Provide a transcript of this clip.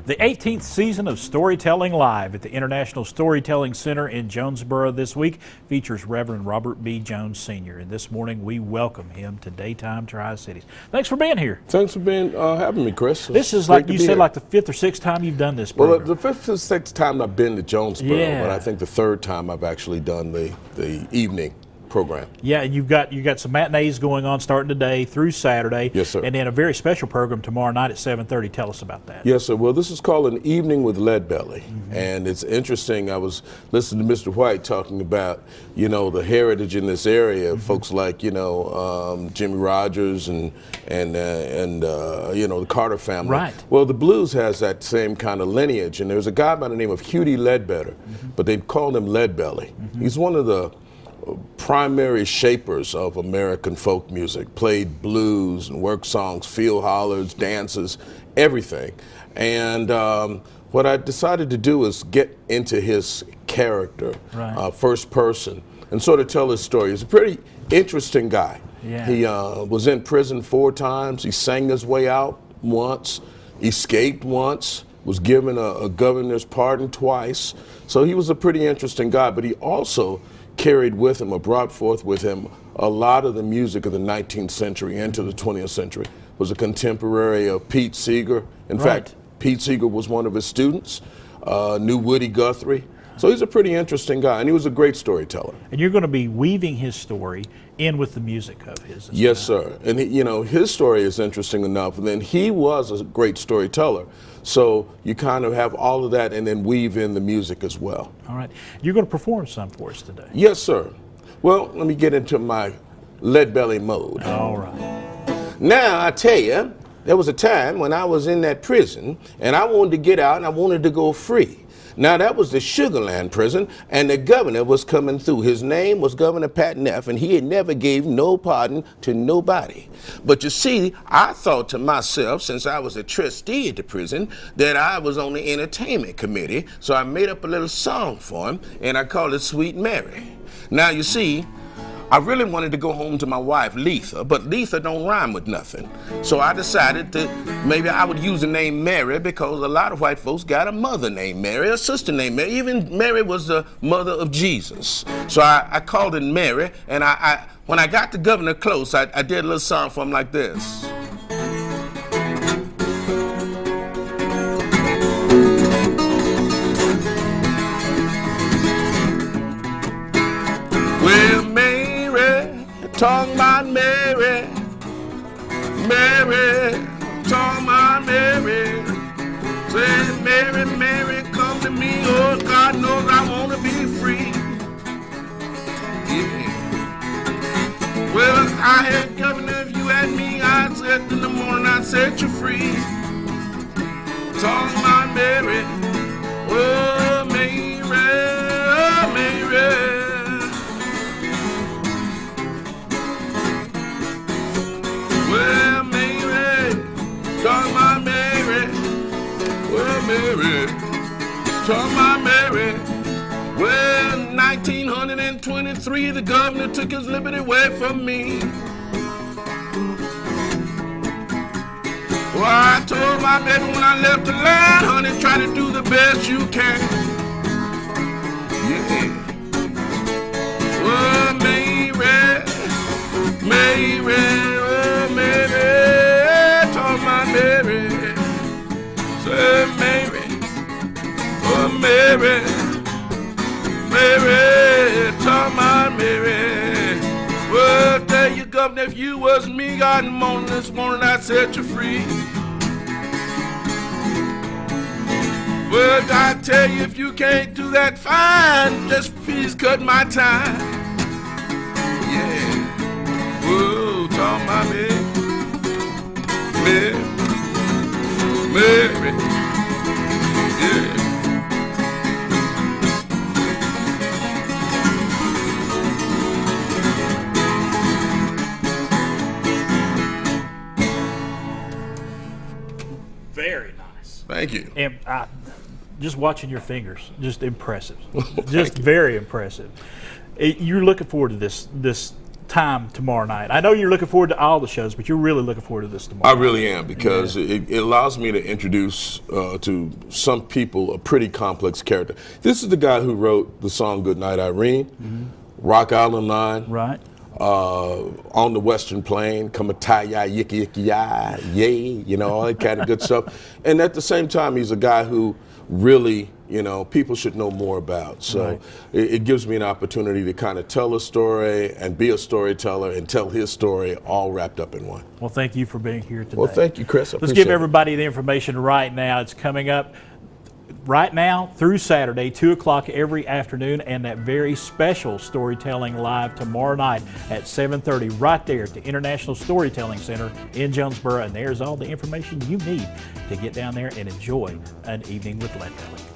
The 18th season of Storytelling Live at the International Storytelling Center in Jonesborough this week features Reverend Robert B. Jones Sr. And this morning we welcome him to Daytime Tri-Cities. Thanks for being here. Thanks for having me, Chris. This is, like you said, like the fifth or sixth time you've done this program. Well, the fifth or sixth time I've been to Jonesborough, Yeah. but I think the third time I've actually done the evening program. Yeah, and you've got some matinees going on starting today through Saturday. Yes, sir. And then a very special program tomorrow night at 7:30. Tell us about that. Yes, sir. Well, this is called An Evening with Leadbelly. And it's interesting. I was listening to Mr. White talking about, the heritage in this area, folks like, Jimmy Rogers and the Carter family. Right. Well, the blues has that same kind of lineage. And there's a guy by the name of Hughie Ledbetter, but they called him Leadbelly. He's one of the primary shapers of American folk music, played blues and work songs, field hollers, dances, everything. And what I decided to do is get into his character, Right. First person, and sort of tell his story. He's a pretty interesting guy. Yeah. He was in prison 4 times. He sang his way out once, escaped once, was given a governor's pardon twice. So he was a pretty interesting guy, but he also carried with him or brought forth with him a lot of the music of the 19th century into the 20th century. Was a contemporary of Pete Seeger. In fact, Pete Seeger was one of his students, knew Woody Guthrie. So he's a pretty interesting guy, and he was a great storyteller. And you're going to be weaving his story in with the music of his. Yes, sir. And his story is interesting enough. And then he was a great storyteller. So you kind of have all of that and then weave in the music as well. All right. You're going to perform some for us today. Yes, sir. Well, let me get into my Leadbelly mode. All right. Now, I tell you, there was a time when I was in that prison and I wanted to get out and I wanted to go free. Now, that was the Sugarland prison, and the governor was coming through. His name was Governor Pat Neff, and he had never gave no pardon to nobody. But you see, I thought to myself, since I was a trustee at the prison, that I was on the entertainment committee, so I made up a little song for him, and I called it Sweet Mary. Now, you see, I really wanted to go home to my wife, Letha, but Letha don't rhyme with nothing. So I decided that maybe I would use the name Mary because a lot of white folks got a mother named Mary, a sister named Mary. Even Mary was the mother of Jesus. So I called it Mary, and when I got the governor close, I did a little song for him like this. Well, talking about Mary, Mary, talking about Mary. Say, Mary, Mary, come to me. Oh, God knows I want to be free. Yeah. Well, I had governor, if you had me, I'd set in the morning, I'd set you free. Talking about Mary, oh, Mary, oh, Mary. Well, Mary, talk my Mary. Well, Mary, talk my Mary. Well, 1923, the governor took his liberty away from me. Well, I told my baby when I left the land, honey, try to do the best you can. Yeah. Well, Mary, Mary. Mary, talk my Mary, say Mary, oh Mary, Mary, talk my Mary. Well, tell you, governor, if you was me, God, in the morning this morning, I'd set you free. Well, I tell you, if you can't do that, fine, just please cut my time. Yeah, whoa, talk my Mary. Mary, Mary, yeah. Very nice. Thank you. And just watching your fingers, just impressive. Just very impressive. You're looking forward to this time tomorrow night? I know you're looking forward to all the shows, but you're really looking forward to this tomorrow. I really am, because it allows me to introduce to some people a pretty complex character. This is the guy who wrote the song Goodnight Irene, Rock Island Line, Right. On the Western Plain, Kamataya, Yiki Yiki Ya, Yay, you know, all that kind of good stuff. And at the same time, he's a guy who really, you know, people should know more about. So it gives me an opportunity to kind of tell a story and be a storyteller and tell his story all wrapped up in one. Well, thank you for being here today. Well, thank you, Chris. Let's give everybody the information right now. It's coming up right now through Saturday, 2 o'clock every afternoon, and that very special Storytelling Live tomorrow night at 7:30 right there at the International Storytelling Center in Jonesborough. And there's all the information you need to get down there and enjoy an evening with Lead Belly.